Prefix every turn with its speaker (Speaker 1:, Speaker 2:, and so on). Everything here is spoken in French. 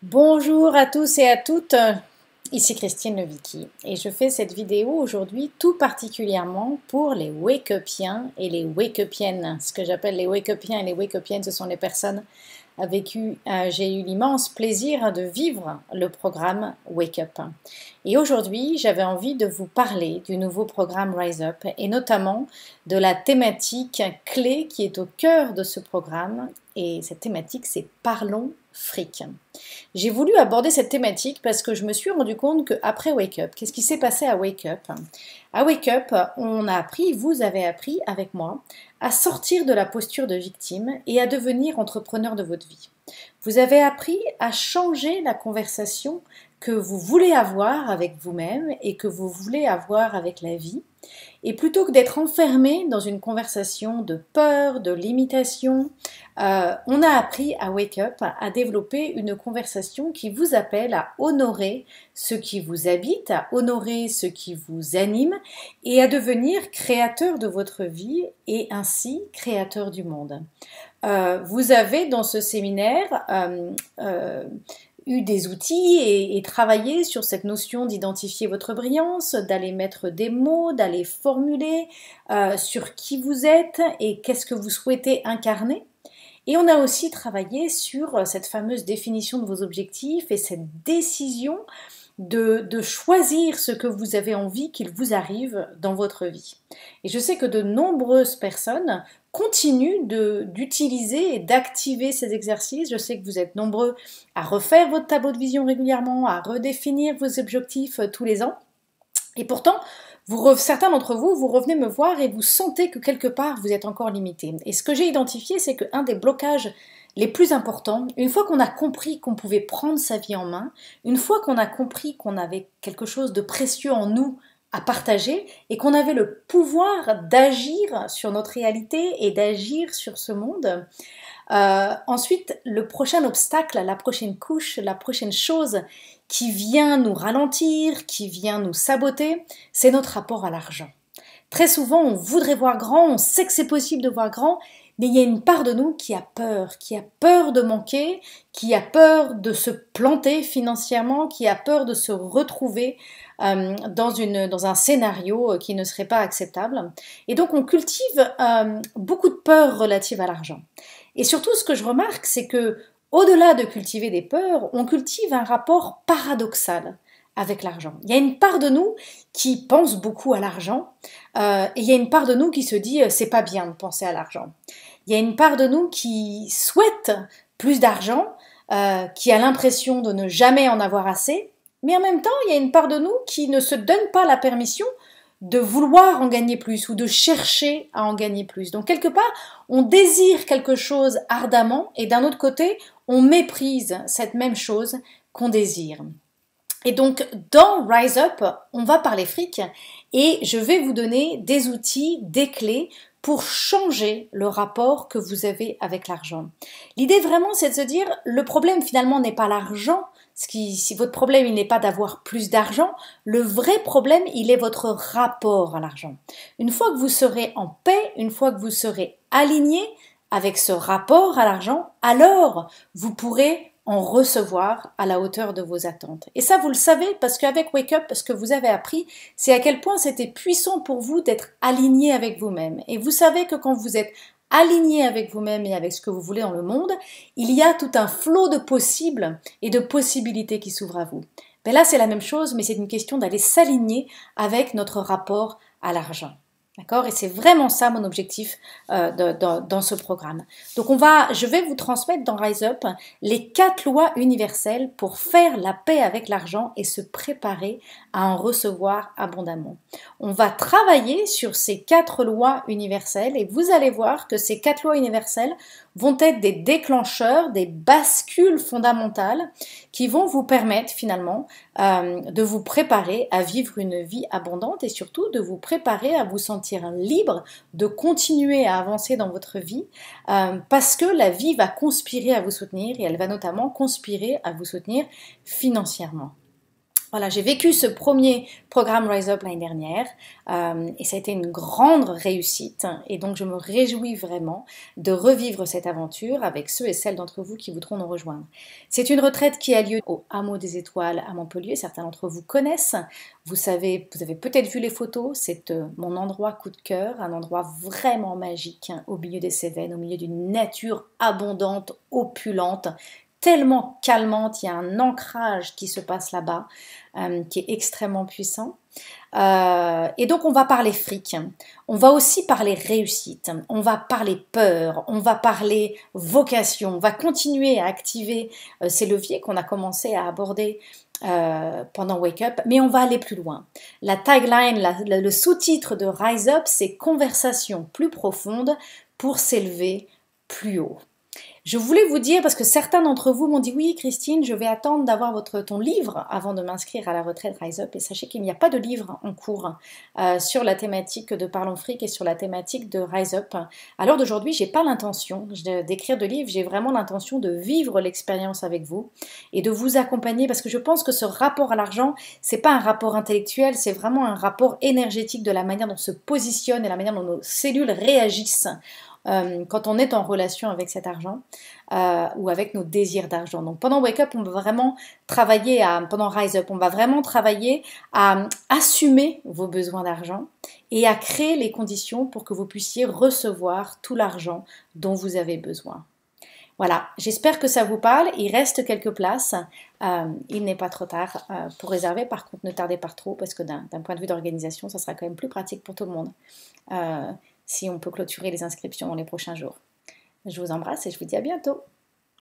Speaker 1: Bonjour à tous et à toutes, ici Christine Levicky et je fais cette vidéo aujourd'hui tout particulièrement pour les wake-upiens et les wake-upiennes. Ce que j'appelle les wake-upiens et les wake-upiennes, ce sont les personnes avec qui j'ai eu l'immense plaisir de vivre le programme Wake Up. Et aujourd'hui, j'avais envie de vous parler du nouveau programme Rise Up et notamment de la thématique clé qui est au cœur de ce programme. Et cette thématique, c'est Parlons fric. J'ai voulu aborder cette thématique parce que je me suis rendu compte qu'après Wake Up, qu'est-ce qui s'est passé à Wake Up? À Wake Up, on a appris, vous avez appris avec moi, à sortir de la posture de victime et à devenir entrepreneur de votre vie. Vous avez appris à changer la conversation que vous voulez avoir avec vous-même et que vous voulez avoir avec la vie. Et plutôt que d'être enfermé dans une conversation de peur, de limitation, on a appris à Wake Up à développer une conversation qui vous appelle à honorer ce qui vous habite, à honorer ce qui vous anime et à devenir créateur de votre vie et ainsi créateur du monde. Vous avez dans ce séminaire eu des outils et travaillé sur cette notion d'identifier votre brillance, d'aller mettre des mots, d'aller formuler sur qui vous êtes et qu'est-ce que vous souhaitez incarner. Et on a aussi travaillé sur cette fameuse définition de vos objectifs et cette décision de choisir ce que vous avez envie qu'il vous arrive dans votre vie. Et je sais que de nombreuses personnes continuent d'utiliser et d'activer ces exercices. Je sais que vous êtes nombreux à refaire votre tableau de vision régulièrement, à redéfinir vos objectifs tous les ans. Et pourtant, certains d'entre vous, vous revenez me voir et vous sentez que quelque part, vous êtes encore limité. Et ce que j'ai identifié, c'est qu'un des blocages les plus importants, une fois qu'on a compris qu'on pouvait prendre sa vie en main, une fois qu'on a compris qu'on avait quelque chose de précieux en nous à partager et qu'on avait le pouvoir d'agir sur notre réalité et d'agir sur ce monde, ensuite, le prochain obstacle, la prochaine couche, la prochaine chose qui vient nous ralentir, qui vient nous saboter, c'est notre rapport à l'argent. Très souvent, on voudrait voir grand, on sait que c'est possible de voir grand, mais il y a une part de nous qui a peur de manquer, qui a peur de se planter financièrement, qui a peur de se retrouver dans un scénario qui ne serait pas acceptable. Et donc, on cultive beaucoup de peurs relatives à l'argent. Et surtout, ce que je remarque, c'est que au-delà de cultiver des peurs, on cultive un rapport paradoxal avec l'argent. Il y a une part de nous qui pense beaucoup à l'argent et il y a une part de nous qui se dit c'est pas bien de penser à l'argent. Il y a une part de nous qui souhaite plus d'argent, qui a l'impression de ne jamais en avoir assez, mais en même temps, il y a une part de nous qui ne se donne pas la permission de vouloir en gagner plus ou de chercher à en gagner plus. Donc quelque part, on désire quelque chose ardemment et d'un autre côté, on méprise cette même chose qu'on désire. Et donc, dans Rise Up, on va parler fric et je vais vous donner des outils, des clés pour changer le rapport que vous avez avec l'argent. L'idée vraiment, c'est de se dire, le problème finalement n'est pas l'argent. Si votre problème, il n'est pas d'avoir plus d'argent, le vrai problème, il est votre rapport à l'argent. Une fois que vous serez en paix, une fois que vous serez aligné avec ce rapport à l'argent, alors vous pourrez en recevoir à la hauteur de vos attentes. Et ça, vous le savez, parce qu'avec Wake Up, ce que vous avez appris, c'est à quel point c'était puissant pour vous d'être aligné avec vous-même. Et vous savez que quand vous êtes aligné avec vous-même et avec ce que vous voulez dans le monde, il y a tout un flot de possibles et de possibilités qui s'ouvrent à vous. Ben là, c'est la même chose, mais c'est une question d'aller s'aligner avec notre rapport à l'argent. D'accord? Et c'est vraiment ça mon objectif dans ce programme. Donc je vais vous transmettre dans Rise Up les 4 lois universelles pour faire la paix avec l'argent et se préparer à en recevoir abondamment. On va travailler sur ces 4 lois universelles et vous allez voir que ces 4 lois universelles vont être des déclencheurs, des bascules fondamentales qui vont vous permettre finalement de vous préparer à vivre une vie abondante et surtout de vous préparer à vous sentir libre de continuer à avancer dans votre vie parce que la vie va conspirer à vous soutenir et elle va notamment conspirer à vous soutenir financièrement. Voilà, j'ai vécu ce premier programme Rise Up l'année dernière et ça a été une grande réussite et donc je me réjouis vraiment de revivre cette aventure avec ceux et celles d'entre vous qui voudront nous rejoindre. C'est une retraite qui a lieu au Hameau des Étoiles à Montpellier, certains d'entre vous connaissent, vous avez peut-être vu les photos, c'est mon endroit coup de cœur, un endroit vraiment magique au milieu des Cévennes, au milieu d'une nature abondante, opulente, tellement calmante, il y a un ancrage qui se passe là-bas, qui est extrêmement puissant. Et donc on va parler fric, on va aussi parler réussite, on va parler peur, on va parler vocation, on va continuer à activer ces leviers qu'on a commencé à aborder pendant Wake Up, mais on va aller plus loin. La tagline, le sous-titre de Rise Up, c'est conversation plus profonde pour s'élever plus haut. Je voulais vous dire, parce que certains d'entre vous m'ont dit oui Christine, je vais attendre d'avoir ton livre avant de m'inscrire à la retraite Rise Up, et sachez qu'il n'y a pas de livre en cours sur la thématique de Parlons Fric et sur la thématique de Rise Up. À l'heure d'aujourd'hui, j'ai pas l'intention d'écrire de livre, j'ai vraiment l'intention de vivre l'expérience avec vous et de vous accompagner, parce que je pense que ce rapport à l'argent, c'est pas un rapport intellectuel, c'est vraiment un rapport énergétique de la manière dont on se positionne et la manière dont nos cellules réagissent quand on est en relation avec cet argent ou avec nos désirs d'argent. Donc pendant Wake Up, on va vraiment travailler pendant Rise Up, on va vraiment travailler à assumer vos besoins d'argent et à créer les conditions pour que vous puissiez recevoir tout l'argent dont vous avez besoin. Voilà, j'espère que ça vous parle. Il reste quelques places. Il n'est pas trop tard pour réserver. Par contre, ne tardez pas trop parce que d'un point de vue d'organisation, ça sera quand même plus pratique pour tout le monde si on peut clôturer les inscriptions dans les prochains jours. Je vous embrasse et je vous dis à bientôt.